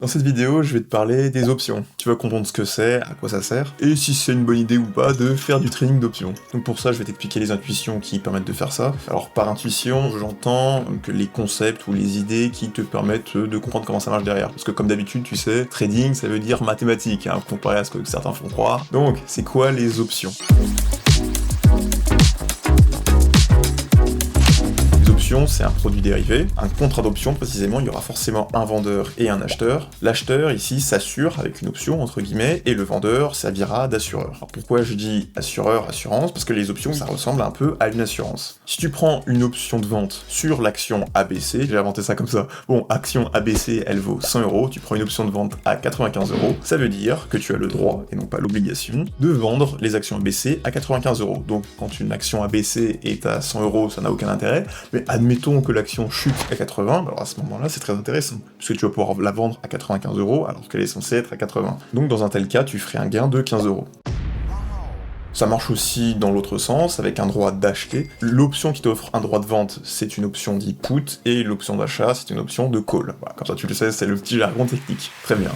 Dans cette vidéo, je vais te parler des options. Tu vas comprendre ce que c'est, à quoi ça sert, et si c'est une bonne idée ou pas de faire du trading d'options. Donc pour ça, je vais t'expliquer les intuitions qui permettent de faire ça. Alors par intuition, j'entends que les concepts ou les idées qui te permettent de comprendre comment ça marche derrière. Parce que comme d'habitude, tu sais, trading, ça veut dire mathématiques, comparé à ce que certains font croire. Donc, c'est quoi les options ? C'est un produit dérivé. Un contrat d'option, précisément, il y aura forcément un vendeur et un acheteur. L'acheteur, ici, s'assure avec une option, entre guillemets, et le vendeur servira d'assureur. Alors pourquoi je dis assureur, assurance ? Parce que les options, ça ressemble un peu à une assurance. Si tu prends une option de vente sur l'action ABC, j'ai inventé ça comme ça, bon, action ABC, elle vaut 100 €, tu prends une option de vente à 95 €, ça veut dire que tu as le droit, et non pas l'obligation, de vendre les actions ABC à 95 €. Donc, quand une action ABC est à 100 €, ça n'a aucun intérêt, mais admettons que l'action chute à 80, alors à ce moment-là, c'est très intéressant, puisque tu vas pouvoir la vendre à 95 € alors qu'elle est censée être à 80. Donc dans un tel cas, tu ferais un gain de 15 €. Ça marche aussi dans l'autre sens, avec un droit d'acheter. L'option qui t'offre un droit de vente, c'est une option dite put, et l'option d'achat, c'est une option de call. Voilà, comme ça tu le sais, c'est le petit jargon technique. Très bien.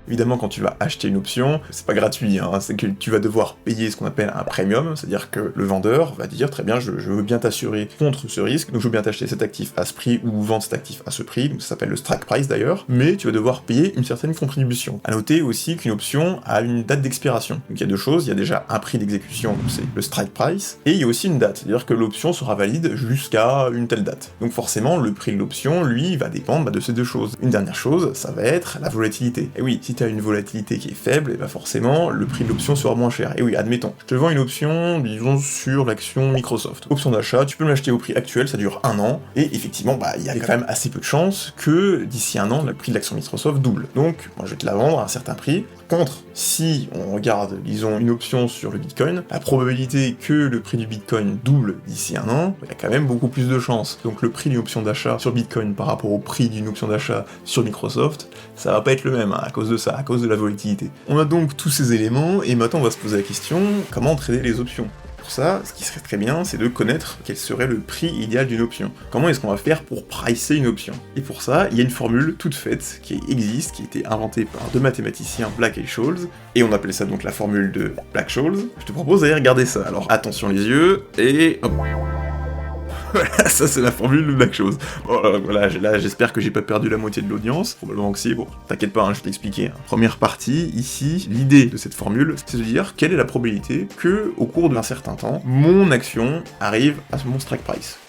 Évidemment, quand tu vas acheter une option, c'est pas gratuit, c'est que tu vas devoir payer ce qu'on appelle un premium, c'est-à-dire que le vendeur va dire très bien, je veux bien t'assurer contre ce risque, donc je veux bien t'acheter cet actif à ce prix ou vendre cet actif à ce prix, donc ça s'appelle le strike price d'ailleurs, mais tu vas devoir payer une certaine contribution. À noter aussi qu'une option a une date d'expiration. Donc il y a deux choses, il y a déjà un prix d'exécution, donc c'est le strike price, et il y a aussi une date, c'est-à-dire que l'option sera valide jusqu'à une telle date. Donc forcément, le prix de l'option, lui, va dépendre de ces deux choses. Une dernière chose, ça va être la volatilité. Et oui, si tu as une volatilité qui est faible, et bah forcément, le prix de l'option sera moins cher. Et oui, admettons, je te vends une option, disons, sur l'action Microsoft. Option d'achat, tu peux me l'acheter au prix actuel, ça dure 1 an, et effectivement, il y a quand même assez peu de chances que d'ici 1 an, le prix de l'action Microsoft double. Donc, moi je vais te la vendre à un certain prix. Contre, si on regarde, disons, une option sur le Bitcoin, la probabilité que le prix du Bitcoin double d'ici 1 an, il y a quand même beaucoup plus de chances. Donc le prix d'une option d'achat sur Bitcoin par rapport au prix d'une option d'achat sur Microsoft, ça va pas être le même, à cause de ça, à cause de la volatilité. On a donc tous ces éléments, et maintenant on va se poser la question, comment trader les options ? Pour ça, ce qui serait très bien, c'est de connaître quel serait le prix idéal d'une option. Comment est-ce qu'on va faire pour pricer une option ? Et pour ça, il y a une formule toute faite qui existe, qui a été inventée par deux mathématiciens, Black et Scholes, et on appelle ça donc la formule de Black-Scholes. Je te propose d'aller regarder ça. Alors attention les yeux, et hop. Voilà, ça c'est la formule de Black-Scholes. Bon, voilà, là j'espère que j'ai pas perdu la moitié de l'audience, probablement que si, bon, t'inquiète pas, je vais t'expliquer. Première partie, ici, l'idée de cette formule, c'est de dire quelle est la probabilité que, au cours d'un certain temps, mon action arrive à mon strike price.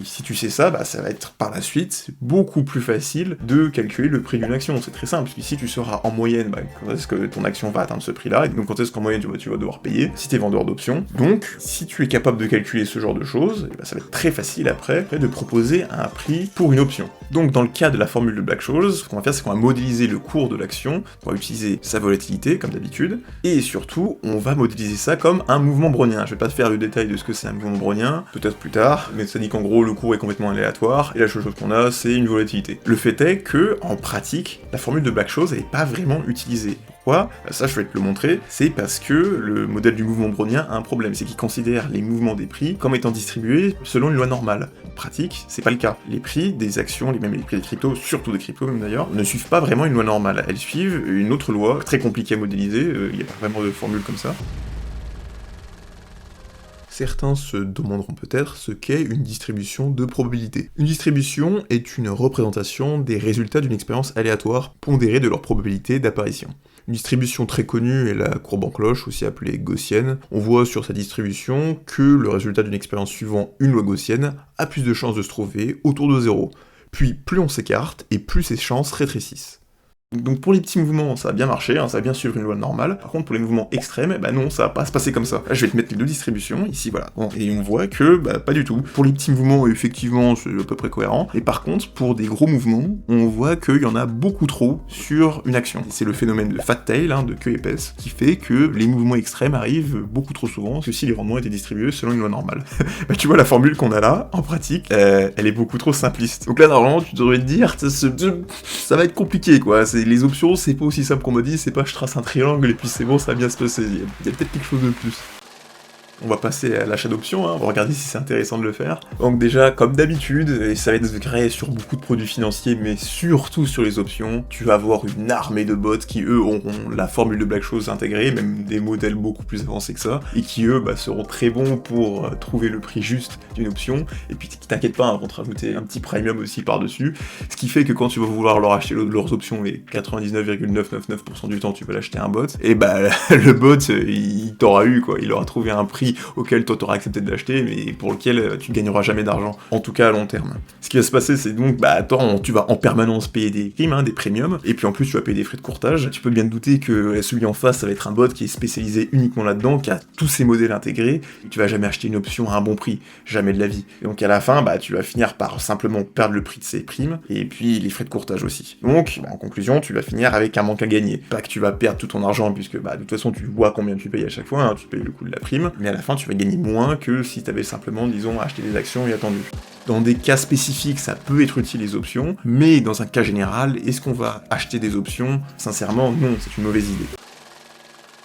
Et si tu sais ça, ça va être par la suite beaucoup plus facile de calculer le prix d'une action. C'est très simple, puisqu'ici tu sauras en moyenne quand est-ce que ton action va atteindre ce prix-là, et donc quand est-ce qu'en moyenne tu vas devoir payer, si t'es vendeur d'options. Donc, si tu es capable de calculer ce genre de choses, ça va être très facile après de proposer un prix pour une option. Donc dans le cas de la formule de Black-Scholes, ce qu'on va faire, c'est qu'on va modéliser le cours de l'action, on va utiliser sa volatilité, comme d'habitude, et surtout, on va modéliser ça comme un mouvement brownien. Je vais pas te faire le détail de ce que c'est un mouvement brownien, peut-être plus tard, mais ça dit qu'en gros, le cours est complètement aléatoire, et la seule chose qu'on a, c'est une volatilité. Le fait est que, en pratique, la formule de Black-Scholes, elle est pas vraiment utilisée. Pourquoi ? Ça, je vais te le montrer, c'est parce que le modèle du mouvement brownien a un problème, c'est qu'il considère les mouvements des prix comme étant distribués selon une loi normale. En pratique, c'est pas le cas. Les prix des actions, même les prix des cryptos, surtout des cryptos même d'ailleurs, ne suivent pas vraiment une loi normale. Elles suivent une autre loi, très compliquée à modéliser, il n'y a pas vraiment de formule comme ça. Certains se demanderont peut-être ce qu'est une distribution de probabilité. Une distribution est une représentation des résultats d'une expérience aléatoire pondérée de leur probabilité d'apparition. Une distribution très connue est la courbe en cloche, aussi appelée gaussienne. On voit sur sa distribution que le résultat d'une expérience suivant une loi gaussienne a plus de chances de se trouver autour de 0. Puis plus on s'écarte, et plus ces chances rétrécissent. Donc pour les petits mouvements, ça va bien marcher, ça va bien suivre une loi normale. Par contre, pour les mouvements extrêmes, non, ça va pas se passer comme ça. Là, je vais te mettre les deux distributions, ici, voilà. Bon, et on voit que, pas du tout. Pour les petits mouvements, effectivement, c'est à peu près cohérent. Et par contre, pour des gros mouvements, on voit qu'il y en a beaucoup trop sur une action. C'est le phénomène de fat tail, de queue épaisse, qui fait que les mouvements extrêmes arrivent beaucoup trop souvent, que si les rendements étaient distribués selon une loi normale. Tu vois, la formule qu'on a là, en pratique, elle est beaucoup trop simpliste. Donc là, normalement, tu devrais te dire, ça va être compliqué, quoi. Les options, c'est pas aussi simple qu'on m'a dit, c'est pas je trace un triangle et puis c'est bon, ça va bien se passer. Il y a peut-être quelque chose de plus. On va passer à l'achat d'options, hein, on va regarder si c'est intéressant de le faire. Donc déjà, comme d'habitude, et ça va être vrai sur beaucoup de produits financiers, mais surtout sur les options, tu vas avoir une armée de bots qui, eux, auront la formule de Black-Scholes intégrée, même des modèles beaucoup plus avancés que ça, et qui, eux, seront très bons pour trouver le prix juste d'une option, et puis t'inquiète pas, ils vont te rajouter un petit premium aussi par-dessus, ce qui fait que quand tu vas vouloir leur acheter leurs options, et 99,999% du temps tu vas l'acheter un bot, et le bot, il t'aura eu, quoi, il aura trouvé un prix auquel toi t'auras accepté de l'acheter, mais pour lequel tu gagneras jamais d'argent, en tout cas à long terme. Ce qui va se passer, c'est donc, tu vas en permanence payer des primes, des premiums, et puis en plus tu vas payer des frais de courtage. Tu peux bien te douter que celui en face, ça va être un bot qui est spécialisé uniquement là-dedans, qui a tous ces modèles intégrés, et tu vas jamais acheter une option à un bon prix, jamais de la vie. Et donc à la fin, tu vas finir par simplement perdre le prix de ces primes, et puis les frais de courtage aussi. Donc, en conclusion, tu vas finir avec un manque à gagner. Pas que tu vas perdre tout ton argent, puisque de toute façon tu vois combien tu payes à chaque fois, tu payes le coût de la prime, mais à la fin tu vas gagner moins que si tu avais simplement, disons, acheté des actions et attendu. Dans des cas spécifiques, ça peut être utile les options, mais dans un cas général, est-ce qu'on va acheter des options? Sincèrement, non, c'est une mauvaise idée.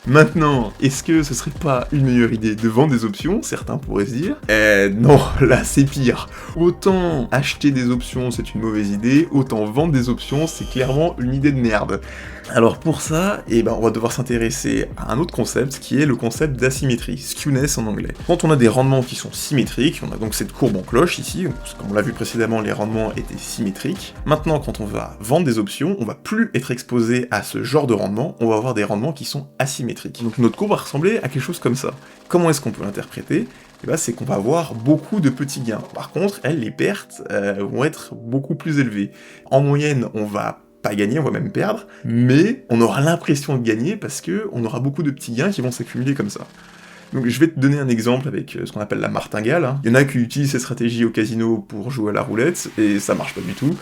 Maintenant, est-ce que ce serait pas une meilleure idée de vendre des options? Certains pourraient se dire. Non, là c'est pire. Autant acheter des options c'est une mauvaise idée, autant vendre des options c'est clairement une idée de merde. Alors pour ça, on va devoir s'intéresser à un autre concept qui est le concept d'asymétrie, skewness en anglais. Quand on a des rendements qui sont symétriques, on a donc cette courbe en cloche ici, comme on l'a vu précédemment, les rendements étaient symétriques. Maintenant, quand on va vendre des options, on va plus être exposé à ce genre de rendement, on va avoir des rendements qui sont asymétriques. Donc notre courbe va ressembler à quelque chose comme ça. Comment est-ce qu'on peut l'interpréter? C'est qu'on va avoir beaucoup de petits gains. Par contre, les pertes vont être beaucoup plus élevées. En moyenne, on va pas gagner, on va même perdre, mais on aura l'impression de gagner parce que on aura beaucoup de petits gains qui vont s'accumuler comme ça. Donc je vais te donner un exemple avec ce qu'on appelle la martingale. Il y en a qui utilisent ces stratégies au casino pour jouer à la roulette, et ça marche pas du tout.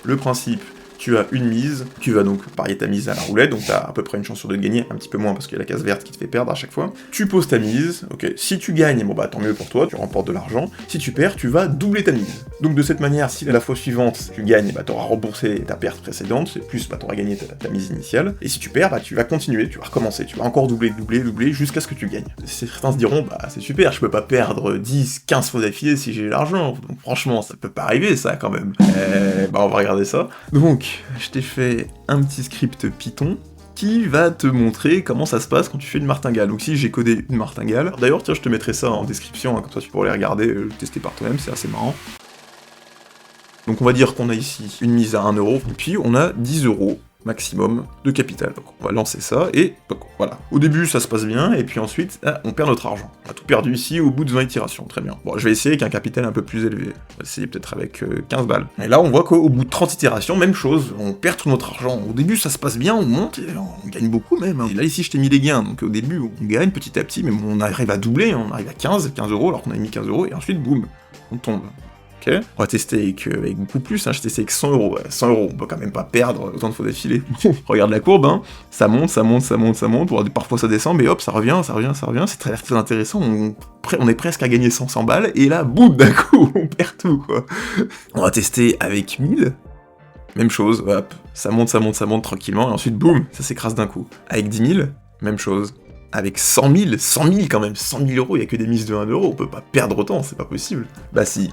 Le principe, tu as une mise, tu vas donc parier ta mise à la roulette, donc tu as à peu près une chance sur deux de gagner, un petit peu moins parce qu'il y a la case verte qui te fait perdre à chaque fois. Tu poses ta mise, ok, si tu gagnes, tant mieux pour toi, tu remportes de l'argent. Si tu perds, tu vas doubler ta mise. Donc de cette manière, si la fois suivante tu gagnes, tu auras remboursé ta perte précédente, plus tu auras gagné ta mise initiale, et si tu perds, tu vas continuer, tu vas recommencer, tu vas encore doubler, jusqu'à ce que tu gagnes. Certains se diront, c'est super, je peux pas perdre 10, 15 fois d'affilée si j'ai l'argent, donc franchement, ça peut pas arriver ça quand même. On va regarder ça. Donc, je t'ai fait un petit script Python qui va te montrer comment ça se passe quand tu fais une martingale. Donc si j'ai codé une martingale, d'ailleurs tiens je te mettrai ça en description, comme ça tu pourras les regarder, tester par toi-même, c'est assez marrant. Donc on va dire qu'on a ici une mise à 1€, et puis on a 10€ maximum de capital. Donc on va lancer ça, et donc voilà. Au début ça se passe bien, et puis ensuite, on perd notre argent. On a tout perdu ici au bout de 20 itérations, très bien. Bon, je vais essayer avec un capital un peu plus élevé. On va essayer peut-être avec 15 balles. Et là on voit qu'au bout de 30 itérations, même chose, on perd tout notre argent. Au début ça se passe bien, on monte, et on gagne beaucoup même. Et là ici je t'ai mis les gains, donc au début on gagne petit à petit, mais on arrive à doubler, on arrive à 15€ alors qu'on a mis 15€, et ensuite boum, on tombe. Okay. On va tester avec beaucoup plus, je testais avec 100€. 100€, on peut quand même pas perdre autant de fois d'affilée. Regarde la courbe, ça monte, parfois ça descend, mais hop, ça revient, c'est très intéressant, on est presque à gagner 100 balles, et là, boum, d'un coup, on perd tout, quoi. On va tester avec 1000, même chose, hop, ça monte tranquillement, et ensuite, boum, ça s'écrase d'un coup. Avec 10 000, même chose. Avec 100 000 quand même, 100 000€, il y a que des mises de 1€, on peut pas perdre autant, c'est pas possible. Bah si.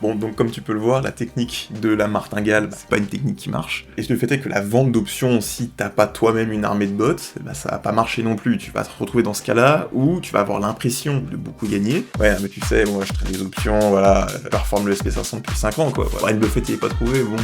Bon, donc comme tu peux le voir, la technique de la martingale, c'est pas une technique qui marche. Et le fait est que la vente d'options, si t'as pas toi-même une armée de bots, ça va pas marcher non plus. Tu vas te retrouver dans ce cas-là où tu vas avoir l'impression de beaucoup gagner. Ouais, mais tu sais, moi je traite des options, voilà, je performe le SP500 depuis 5 ans, quoi. Warren Buffett il est pas trouvé, bon,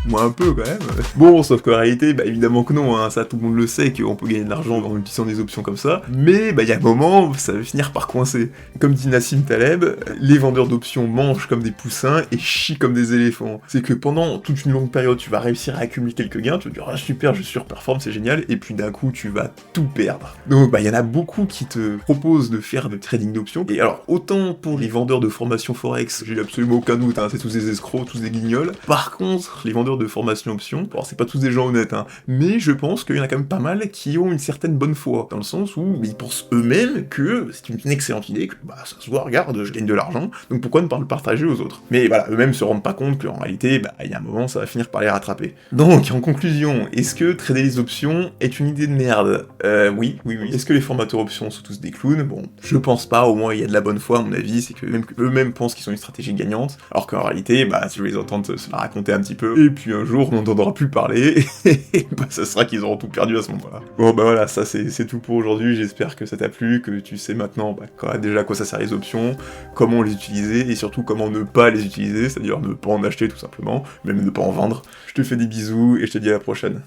moi un peu quand même. Bon, sauf qu'en réalité, évidemment que non, ça tout le monde le sait qu'on peut gagner de l'argent en utilisant des options comme ça. Mais il y a un moment où ça va finir par coincer. Comme dit Nassim Taleb, les vendeurs d'options mangent comme des poussins et chient comme des éléphants. C'est que pendant toute une longue période, tu vas réussir à accumuler quelques gains, tu vas dire « Ah super, je surperforme, c'est génial », et puis d'un coup, tu vas tout perdre. Donc il y en a beaucoup qui te proposent de faire de trading d'options, et alors autant pour les vendeurs de formation Forex, j'ai absolument aucun doute, c'est tous des escrocs, tous des guignols. Par contre, les vendeurs de formation options, bon c'est pas tous des gens honnêtes, mais je pense qu'il y en a quand même pas mal qui ont une certaine bonne foi, dans le sens où ils pensent eux-mêmes que c'est une excellente idée, que ça se voit, regarde, je gagne de l'argent, donc pourquoi ne pas le partager aux autres? autres. Mais voilà, eux-mêmes se rendent pas compte qu'en réalité, il y a un moment, ça va finir par les rattraper. Donc, en conclusion, est-ce que trader les options est une idée de merde? Oui. Est-ce que les formateurs options sont tous des clowns? Bon, je pense pas, au moins il y a de la bonne foi à mon avis, c'est que même eux-mêmes pensent qu'ils sont une stratégie gagnante, alors qu'en réalité, si je les entends se la raconter un petit peu, et puis un jour on n'entendra plus parler, et ça sera qu'ils auront tout perdu à ce moment-là. Bon voilà, ça c'est tout pour aujourd'hui, j'espère que ça t'a plu, que tu sais maintenant déjà à quoi ça sert les options, comment les utiliser, et surtout comment ne pas les utiliser, c'est-à-dire ne pas en acheter tout simplement, même ne pas en vendre. Je te fais des bisous, et je te dis à la prochaine.